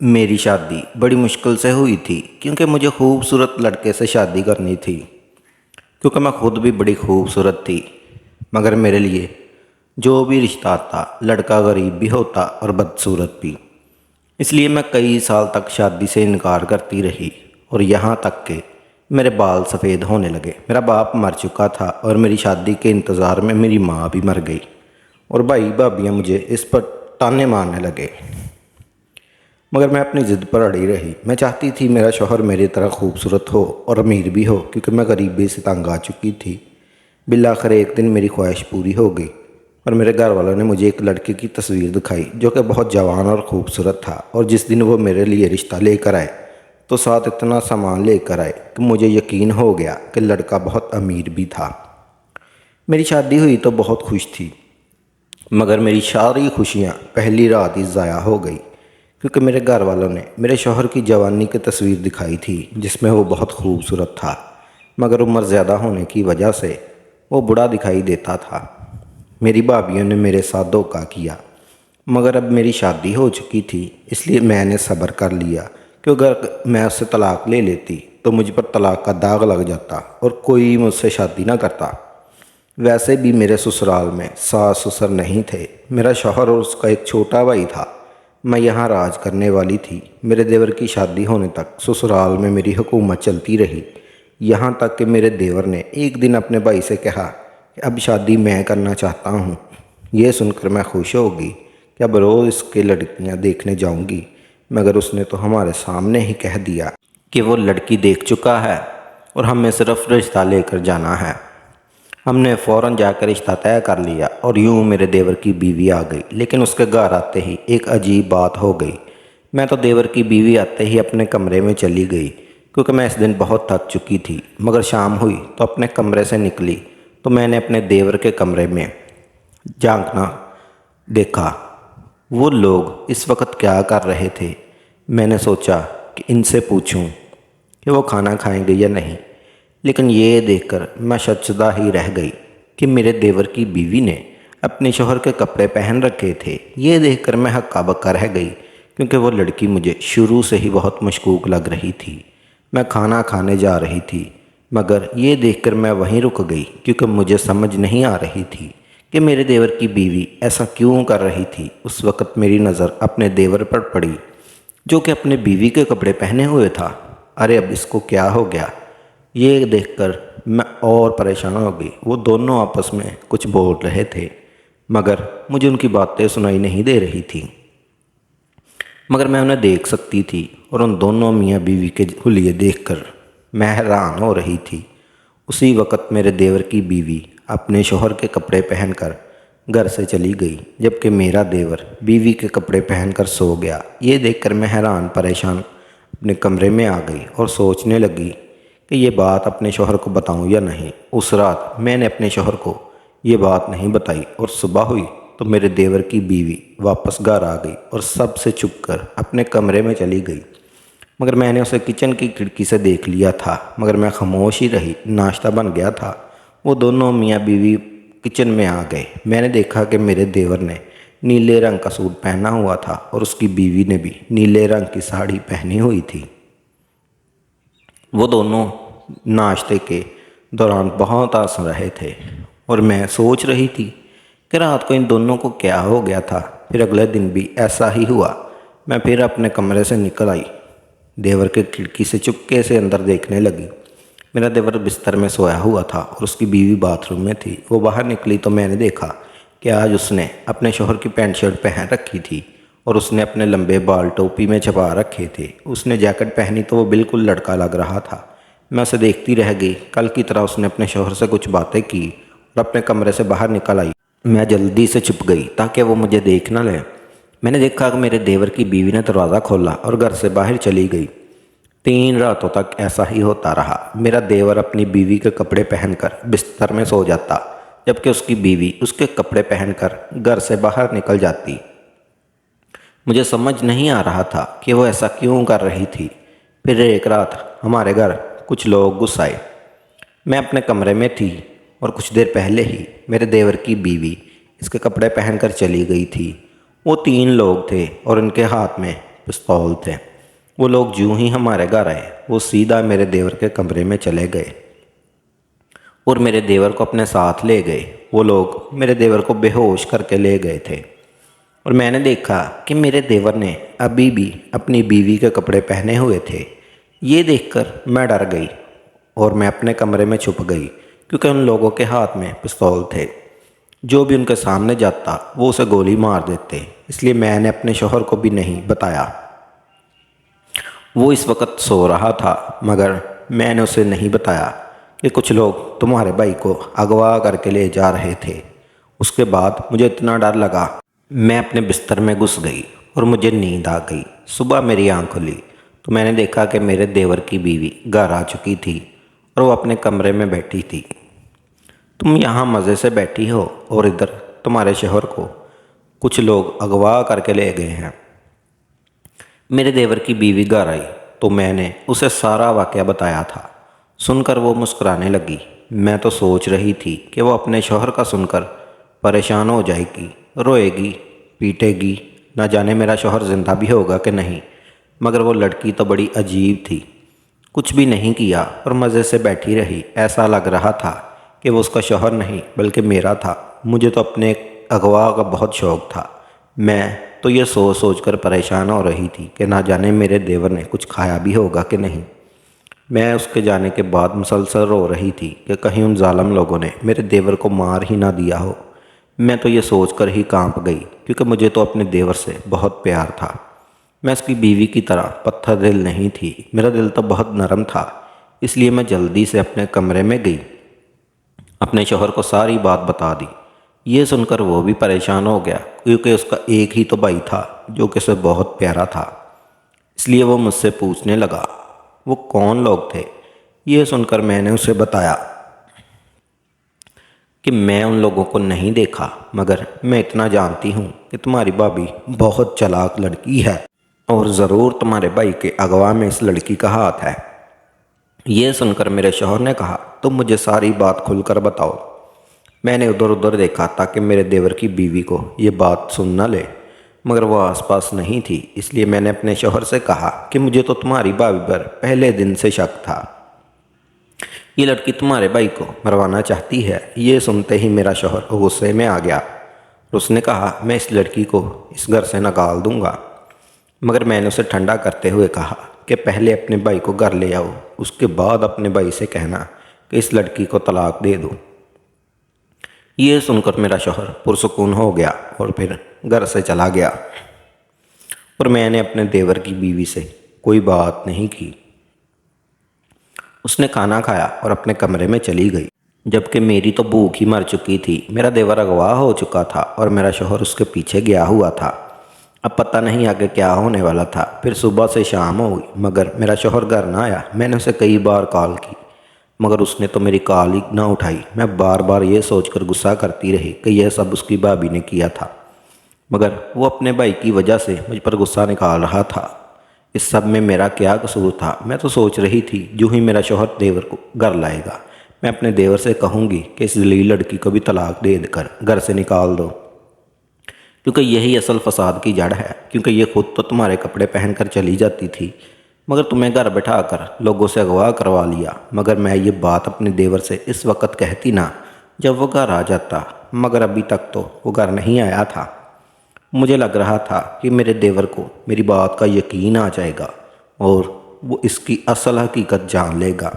मेरी शादी बड़ी मुश्किल से हुई थी क्योंकि मुझे खूबसूरत लड़के से शादी करनी थी। क्योंकि मैं खुद भी बड़ी खूबसूरत थी, मगर मेरे लिए जो भी रिश्ता आता लड़का गरीब भी होता और बदसूरत भी। इसलिए मैं कई साल तक शादी से इनकार करती रही और यहाँ तक कि मेरे बाल सफ़ेद होने लगे। मेरा बाप मर चुका था और मेरी शादी के इंतज़ार में मेरी माँ भी मर गई और भाई भाभियाँ मुझे इस पर ताने मारने लगे। मगर मैं अपनी ज़िद पर अड़ी रही। मैं चाहती थी मेरा शौहर मेरी तरह खूबसूरत हो और अमीर भी हो, क्योंकि मैं गरीबी से तंग आ चुकी थी। बिलाखिर एक दिन मेरी ख्वाहिश पूरी हो गई और मेरे घर वालों ने मुझे एक लड़के की तस्वीर दिखाई जो कि बहुत जवान और ख़ूबसूरत था। और जिस दिन वो मेरे लिए रिश्ता लेकर आए तो साथ इतना सामान लेकर आए कि मुझे यकीन हो गया कि लड़का बहुत अमीर भी था। मेरी शादी हुई तो बहुत खुश थी, मगर मेरी सारी खुशियाँ पहली रात ही ज़ाया हो गई, क्योंकि मेरे घर वालों ने मेरे शौहर की जवानी की तस्वीर दिखाई थी जिसमें वो बहुत खूबसूरत था, मगर उम्र ज़्यादा होने की वजह से वो बूढ़ा दिखाई देता था। मेरी भाभियों ने मेरे साथ धोखा किया, मगर अब मेरी शादी हो चुकी थी, इसलिए मैंने सब्र कर लिया कि अगर मैं उससे तलाक ले लेती तो मुझ पर तलाक का दाग लग जाता और कोई मुझसे शादी ना करता। वैसे भी मेरे ससुराल में सास ससुर नहीं थे, मेरा शौहर और उसका एक छोटा भाई था। मैं यहाँ राज करने वाली थी। मेरे देवर की शादी होने तक ससुराल में मेरी हुकूमत चलती रही, यहाँ तक कि मेरे देवर ने एक दिन अपने भाई से कहा कि अब शादी मैं करना चाहता हूँ। ये सुनकर मैं खुश होगी कि अब रोज़ इसके लड़कियाँ देखने जाऊँगी, मगर उसने तो हमारे सामने ही कह दिया कि वो लड़की देख चुका है और हमें सिर्फ रिश्ता लेकर जाना है। हमने फ़ौरन जाकर रिश्ता तय कर लिया और यूं मेरे देवर की बीवी आ गई। लेकिन उसके घर आते ही एक अजीब बात हो गई। मैं तो देवर की बीवी आते ही अपने कमरे में चली गई, क्योंकि मैं इस दिन बहुत थक चुकी थी। मगर शाम हुई तो अपने कमरे से निकली तो मैंने अपने देवर के कमरे में झांकना देखा। वो लोग इस वक्त क्या कर रहे थे। मैंने सोचा कि इनसे पूछूं कि वो खाना खाएंगे या नहीं, लेकिन ये देखकर मैं शर्मसार ही रह गई कि मेरे देवर की बीवी ने अपने शौहर के कपड़े पहन रखे थे। ये देखकर मैं हक्का बक्का रह गई, क्योंकि वो लड़की मुझे शुरू से ही बहुत मशकूक लग रही थी। मैं खाना खाने जा रही थी, मगर ये देखकर मैं वहीं रुक गई, क्योंकि मुझे समझ नहीं आ रही थी कि मेरे देवर की बीवी ऐसा क्यों कर रही थी। उस वक़्त मेरी नज़र अपने देवर पर पड़ी, जो कि अपने बीवी के कपड़े पहने हुए था। अरे अब इसको क्या हो गया, ये देखकर मैं और परेशान हो गई। वो दोनों आपस में कुछ बोल रहे थे, मगर मुझे उनकी बातें सुनाई नहीं दे रही थी। मगर मैं उन्हें देख सकती थी और उन दोनों मियाँ बीवी के हुलिये देखकर मैं हैरान हो रही थी। उसी वक़्त मेरे देवर की बीवी अपने शौहर के कपड़े पहनकर घर से चली गई, जबकि मेरा देवर बीवी के कपड़े पहनकर सो गया। ये देखकर मैं हैरान परेशान अपने कमरे में आ गई और सोचने लगी कि ये बात अपने शौहर को बताऊं या नहीं। उस रात मैंने अपने शौहर को ये बात नहीं बताई और सुबह हुई तो मेरे देवर की बीवी वापस घर आ गई और सबसे छुप कर अपने कमरे में चली गई। मगर मैंने उसे किचन की खिड़की से देख लिया था, मगर मैं खामोश ही रही। नाश्ता बन गया था। वो दोनों मियाँ बीवी किचन में आ गए। मैंने देखा कि मेरे देवर ने नीले रंग का सूट पहना हुआ था और उसकी बीवी ने भी नीले रंग की साड़ी पहनी हुई थी। वो दोनों नाश्ते के दौरान बहुत हंस रहे थे और मैं सोच रही थी कि रात को इन दोनों को क्या हो गया था। फिर अगले दिन भी ऐसा ही हुआ। मैं फिर अपने कमरे से निकल आई, देवर के खिड़की से चुपके से अंदर देखने लगी। मेरा देवर बिस्तर में सोया हुआ था और उसकी बीवी बाथरूम में थी। वो बाहर निकली तो मैंने देखा कि आज उसने अपने शौहर की पैंट शर्ट पहन रखी थी और उसने अपने लंबे बाल टोपी में छुपा रखे थे। उसने जैकेट पहनी तो वो बिल्कुल लड़का लग रहा था। मैं उसे देखती रह गई। कल की तरह उसने अपने शौहर से कुछ बातें की और अपने कमरे से बाहर निकल आई। मैं जल्दी से छुप गई ताकि वो मुझे देख न ले। मैंने देखा कि मेरे देवर की बीवी ने दरवाज़ा खोला और घर से बाहर चली गई। 3 रातों तक ऐसा ही होता रहा। मेरा देवर अपनी बीवी के कपड़े पहनकर बिस्तर में सो जाता, जबकि उसकी बीवी उसके कपड़े पहनकर घर से बाहर निकल जाती। मुझे समझ नहीं आ रहा था कि वो ऐसा क्यों कर रही थी। फिर एक रात हमारे घर कुछ लोग घुस आए। मैं अपने कमरे में थी और कुछ देर पहले ही मेरे देवर की बीवी इसके कपड़े पहनकर चली गई थी। वो 3 लोग थे और उनके हाथ में پستول تھے۔ وہ لوگ جوں ہی ہمارے گھر آئے وہ سیدھا میرے دیور کے کمرے میں چلے گئے اور میرے دیور کو اپنے ساتھ لے گئے۔ وہ لوگ میرے دیور کو بے ہوش کر کے لے گئے تھے اور میں نے دیکھا کہ میرے دیور نے ابھی بھی اپنی بیوی کے کپڑے پہنے ہوئے تھے۔ یہ دیکھ کر میں ڈر گئی اور میں اپنے کمرے میں چھپ گئی، کیونکہ ان لوگوں کے ہاتھ میں پستول تھے۔ جو بھی ان کے سامنے جاتا وہ اسے گولی مار دیتے، اس لیے میں نے اپنے شوہر کو بھی نہیں بتایا۔ وہ اس وقت سو رہا تھا، مگر میں نے اسے نہیں بتایا کہ کچھ لوگ تمہارے بھائی کو اغوا کر کے لے جا رہے تھے۔ اس کے بعد مجھے اتنا ڈر لگا، میں اپنے بستر میں گھس گئی اور مجھے نیند آ گئی۔ صبح میری آنکھ کھلی تو میں نے دیکھا کہ میرے دیور کی بیوی گھر آ چکی تھی اور وہ اپنے کمرے میں بیٹھی تھی۔ تم یہاں مزے سے بیٹھی ہو اور ادھر تمہارے شوہر کو کچھ لوگ اغوا کر کے لے گئے ہیں۔ میرے دیور کی بیوی گھر آئی تو میں نے اسے سارا واقعہ بتایا تھا۔ سن کر وہ مسکرانے لگی۔ میں تو سوچ رہی تھی کہ وہ اپنے شوہر کا سن کر پریشان ہو جائے گی، روئے گی، پیٹے گی، نہ جانے میرا شوہر زندہ بھی ہوگا کہ نہیں۔ مگر وہ لڑکی تو بڑی عجیب تھی، کچھ بھی نہیں کیا اور مزے سے بیٹھی رہی۔ ایسا لگ رہا تھا کہ وہ اس کا شوہر نہیں بلکہ میرا تھا۔ مجھے تو اپنے اغوا کا بہت شوق تھا۔ میں تو یہ سوچ سوچ کر پریشان ہو رہی تھی کہ نہ جانے میرے دیور نے کچھ کھایا بھی ہوگا کہ نہیں۔ میں اس کے جانے کے بعد مسلسل رو رہی تھی کہ کہیں ان ظالم لوگوں نے میرے دیور کو مار ہی نہ دیا ہو۔ میں تو یہ سوچ کر ہی کانپ گئی، کیونکہ مجھے تو اپنے دیور سے بہت پیار تھا۔ میں اس کی بیوی کی طرح پتھر دل نہیں تھی، میرا دل تو بہت نرم تھا۔ اس لیے میں جلدی سے اپنے کمرے میں گئی، اپنے شوہر کو ساری بات بتا دی۔ یہ سن کر وہ بھی پریشان ہو گیا، کیونکہ اس کا ایک ہی تو بھائی تھا جو کہ اسے بہت پیارا تھا۔ اس لیے وہ مجھ سے پوچھنے لگا وہ کون لوگ تھے۔ یہ سن کر میں نے اسے بتایا کہ میں ان لوگوں کو نہیں دیکھا، مگر میں اتنا جانتی ہوں کہ تمہاری بھابھی بہت چلاک لڑکی ہے اور ضرور تمہارے بھائی کے اغوا میں اس لڑکی کا ہاتھ ہے۔ یہ سن کر میرے شوہر نے کہا تم مجھے ساری بات کھل کر بتاؤ۔ میں نے ادھر ادھر دیکھا تاکہ میرے دیور کی بیوی کو یہ بات سن نہ لے، مگر وہ آس پاس نہیں تھی۔ اس لیے میں نے اپنے شوہر سے کہا کہ مجھے تو تمہاری بھابھی پر پہلے دن سے شک تھا، یہ لڑکی تمہارے بھائی کو مروانا چاہتی ہے۔ یہ سنتے ہی میرا شوہر غصے میں آ گیا اور اس نے کہا میں اس لڑکی کو اس گھر سے نکال دوں گا۔ مگر میں نے اسے ٹھنڈا کرتے ہوئے کہا کہ پہلے اپنے بھائی کو گھر لے آؤ، اس کے بعد اپنے بھائی سے کہنا کہ اس لڑکی کو طلاق دے دو۔ یہ سن کر میرا شوہر پرسکون ہو گیا اور پھر گھر سے چلا گیا اور میں نے اپنے دیور کی بیوی سے کوئی بات نہیں کی۔ اس نے کھانا کھایا اور اپنے کمرے میں چلی گئی، جبکہ میری تو بھوک ہی مر چکی تھی۔ میرا دیور اغوا ہو چکا تھا اور میرا شوہر اس کے پیچھے گیا ہوا تھا۔ اب پتہ نہیں آگے کیا ہونے والا تھا۔ پھر صبح سے شام ہو گئی مگر میرا شوہر گھر نہ آیا۔ میں نے اسے کئی بار کال کی مگر اس نے تو میری کال ہی نہ اٹھائی۔ میں بار بار یہ سوچ کر غصہ کرتی رہی کہ یہ سب اس کی بھابھی نے کیا تھا، مگر وہ اپنے بھائی کی وجہ سے مجھ پر غصہ نکال رہا تھا۔ اس سب میں میرا کیا قصور تھا؟ میں تو سوچ رہی تھی جو ہی میرا شوہر دیور کو گھر لائے گا میں اپنے دیور سے کہوں گی کہ اس ذلیل لڑکی کو بھی طلاق دے کر گھر سے نکال دو، کیونکہ یہی اصل فساد کی جڑ ہے۔ کیونکہ یہ خود تو تمہارے کپڑے پہن کر چلی جاتی تھی، مگر تمہیں گھر بٹھا کر لوگوں سے اغوا کروا لیا۔ مگر میں یہ بات اپنے دیور سے اس وقت کہتی نہ جب وہ گھر آ جاتا، مگر ابھی تک تو وہ گھر نہیں آیا تھا۔ مجھے لگ رہا تھا کہ میرے دیور کو میری بات کا یقین آ جائے گا اور وہ اس کی اصل حقیقت جان لے گا۔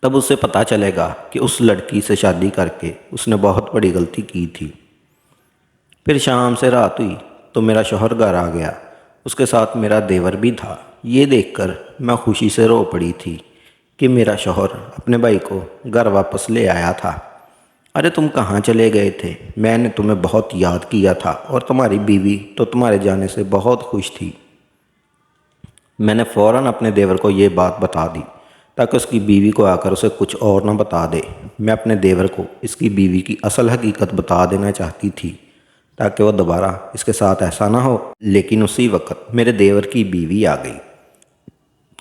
تب اسے پتہ چلے گا کہ اس لڑکی سے شادی کر کے اس نے بہت بڑی غلطی کی تھی۔ پھر شام سے رات ہوئی تو میرا شوہر گھر آ گیا، اس کے ساتھ میرا دیور بھی تھا۔ یہ دیکھ کر میں خوشی سے رو پڑی تھی کہ میرا شوہر اپنے بھائی کو گھر واپس لے آیا تھا۔ ارے تم کہاں چلے گئے تھے؟ میں نے تمہیں بہت یاد کیا تھا اور تمہاری بیوی تو تمہارے جانے سے بہت خوش تھی۔ میں نے فوراً اپنے دیور کو یہ بات بتا دی تاکہ اس کی بیوی کو آ کر اسے کچھ اور نہ بتا دے۔ میں اپنے دیور کو اس کی بیوی کی اصل حقیقت بتا دینا چاہتی تھی تاکہ وہ دوبارہ اس کے ساتھ ایسا نہ ہو۔ لیکن اسی وقت میرے دیور کی بیوی آ گئی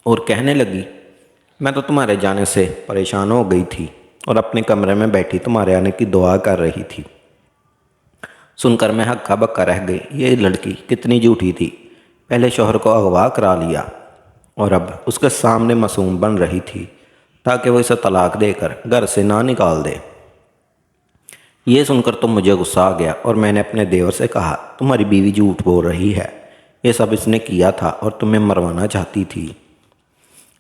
اور کہنے لگی میں تو تمہارے جانے سے پریشان ہو گئی تھی اور اپنے کمرے میں بیٹھی تمہارے آنے کی دعا کر رہی تھی۔ سن کر میں ہکا بکا رہ گئی، یہ لڑکی کتنی جھوٹی تھی۔ पहले शोहर को अगवा करा लिया और अब उसके सामने मासूम बन रही थी ताकि वो इसे तलाक देकर घर से ना निकाल दे। ये सुनकर तो मुझे गुस्सा आ गया और मैंने अपने देवर से कहा, तुम्हारी बीवी झूठ बोल रही है, ये सब इसने किया था और तुम्हें मरवाना चाहती थी,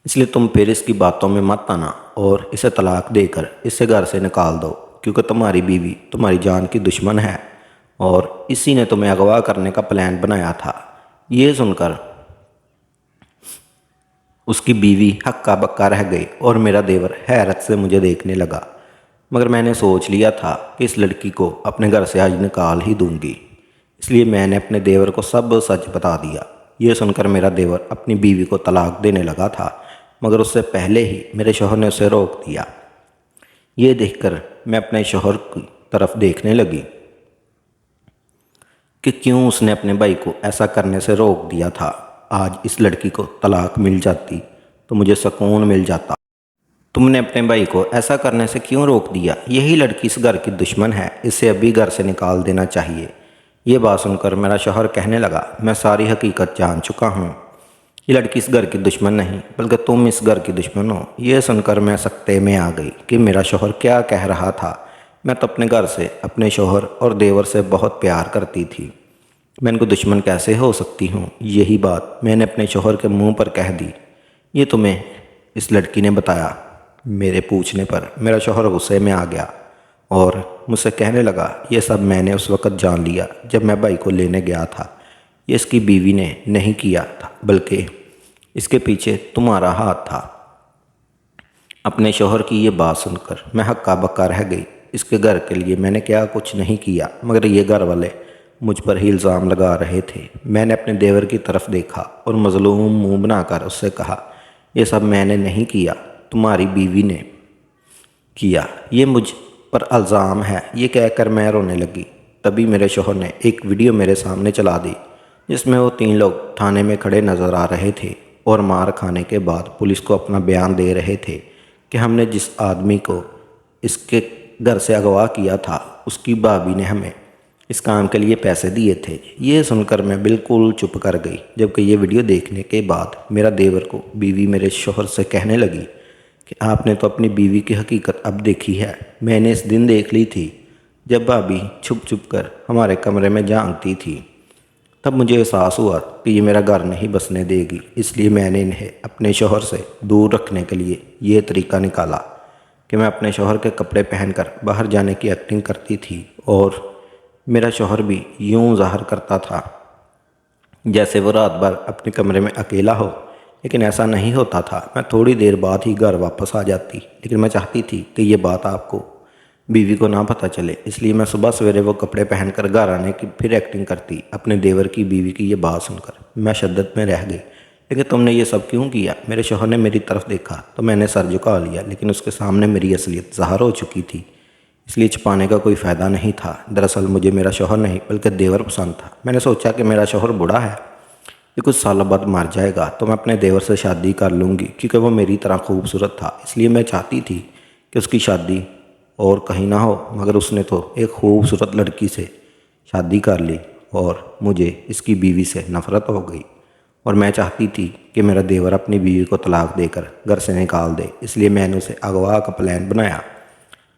इसलिए तुम फिर इसकी बातों में मत आना और इसे तलाक देकर इसे घर से निकाल दो, क्योंकि तुम्हारी बीवी तुम्हारी जान की दुश्मन है और इसी ने तुम्हें अगवा करने का प्लान बनाया था। ये सुनकर उसकी बीवी हक्का बक्का रह गई और मेरा देवर हैरत से मुझे देखने लगा, मगर मैंने सोच लिया था कि इस लड़की को अपने घर से आज निकाल ही दूंगी, इसलिए मैंने अपने देवर को सब सच बता दिया। ये सुनकर मेरा देवर अपनी बीवी को तलाक देने लगा था, मगर उससे पहले ही मेरे शौहर ने उसे रोक दिया। ये देखकर मैं अपने शौहर की तरफ देखने लगी कि क्यों उसने अपने भाई को ऐसा करने से रोक दिया था। आज इस लड़की को तलाक मिल जाती तो मुझे सुकून मिल जाता। तुमने अपने भाई को ऐसा करने से क्यों रोक दिया? यही लड़की इस घर की दुश्मन है, इसे अभी घर से निकाल देना चाहिए। ये बात सुनकर मेरा शौहर कहने लगा, मैं सारी हकीकत जान चुका हूँ, ये लड़की इस घर की दुश्मन नहीं बल्कि तुम इस घर की दुश्मन हो। ये सुनकर मैं सकते में आ गई कि मेरा शौहर क्या कह रहा था। मैं तो अपने घर से अपने शौहर और देवर से बहुत प्यार करती थी, मैं इनको दुश्मन कैसे हो सकती हूँ? यही बात मैंने अपने शौहर के मुंह पर कह दी। ये तुम्हें इस लड़की ने बताया? मेरे पूछने पर मेरा शौहर गुस्से में आ गया और मुझसे कहने लगा, ये सब मैंने उस वक़्त जान लिया जब मैं भाई को लेने गया था। ये इसकी बीवी ने नहीं किया था, बल्कि इसके पीछे तुम्हारा हाथ था। अपने शौहर की ये बात सुनकर मैं हक्का बक्का रह गई। इसके घर के लिए मैंने क्या कुछ नहीं किया, मगर ये घर वाले मुझ पर ही इल्ज़ाम लगा रहे थे। मैंने अपने देवर की तरफ देखा और मज़लूम मुंह बनाकर उससे कहा, ये सब मैंने नहीं किया, तुम्हारी बीवी ने किया, ये मुझ पर इल्ज़ाम है। ये कहकर मैं रोने लगी। तभी मेरे शौहर ने एक वीडियो मेरे सामने चला दी जिसमें वो 3 लोग थाने में खड़े नज़र आ रहे थे और मार खाने के बाद पुलिस को अपना बयान दे रहे थे कि हमने जिस आदमी को इसके घर से अगवा किया था उसकी भाभी ने हमें इस काम के लिए पैसे दिए थे। ये सुनकर मैं बिल्कुल चुप कर गई, जबकि ये वीडियो देखने के बाद मेरा देवर को बीवी मेरे शौहर से कहने लगी कि आपने तो अपनी बीवी की हकीकत अब देखी है। मैंने इस दिन देख ली थी जब भाभी छुप छुप कर हमारे कमरे में झांकती थी, तब मुझे एहसास हुआ कि ये मेरा घर नहीं बसने देगी, इसलिए मैंने इन्हें अपने शौहर से दूर रखने के लिए ये तरीका निकाला कि मैं अपने शौहर के कपड़े पहनकर बाहर जाने की एक्टिंग करती थी और मेरा शौहर भी यूं ज़ाहिर करता था जैसे वो रात भर अपने कमरे में अकेला हो, लेकिन ऐसा नहीं होता था। मैं थोड़ी देर बाद ही घर वापस आ जाती, लेकिन मैं चाहती थी कि ये बात आपको बीवी को ना पता चले, इसलिए मैं सुबह सवेरे वो कपड़े पहनकर घर आने की फिर एक्टिंग करती। अपने देवर की बीवी की ये बात सुनकर मैं शिद्दत में रह गई। लेकिन तुमने ये सब क्यों किया? मेरे शौहर ने मेरी तरफ देखा तो मैंने सर झुका लिया, लेकिन उसके सामने मेरी असलियत ज़ाहिर हो चुकी थी, इसलिए छुपाने का कोई फ़ायदा नहीं था। दरअसल मुझे मेरा शौहर नहीं बल्कि देवर पसंद था। मैंने सोचा कि मेरा शौहर बूढ़ा है, ये कुछ सालों बाद मर जाएगा तो मैं अपने देवर से शादी कर लूँगी, क्योंकि वो मेरी तरह खूबसूरत था। इसलिए मैं चाहती थी कि उसकी शादी और कहीं ना हो, मगर उसने तो एक खूबसूरत लड़की से शादी कर ली और मुझे इसकी बीवी से नफ़रत हो गई और मैं चाहती थी कि मेरा देवर अपनी बीवी को तलाक देकर घर से निकाल दे। इसलिए मैंने उसे अगवा का प्लान बनाया,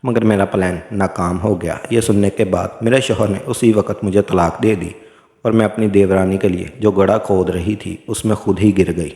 मगर मेरा प्लान नाकाम हो गया। ये सुनने के बाद मेरे शौहर ने उसी वक्त मुझे तलाक दे दी और मैं अपनी देवरानी के लिए जो गड्ढा खोद रही थी उसमें खुद ही गिर गई।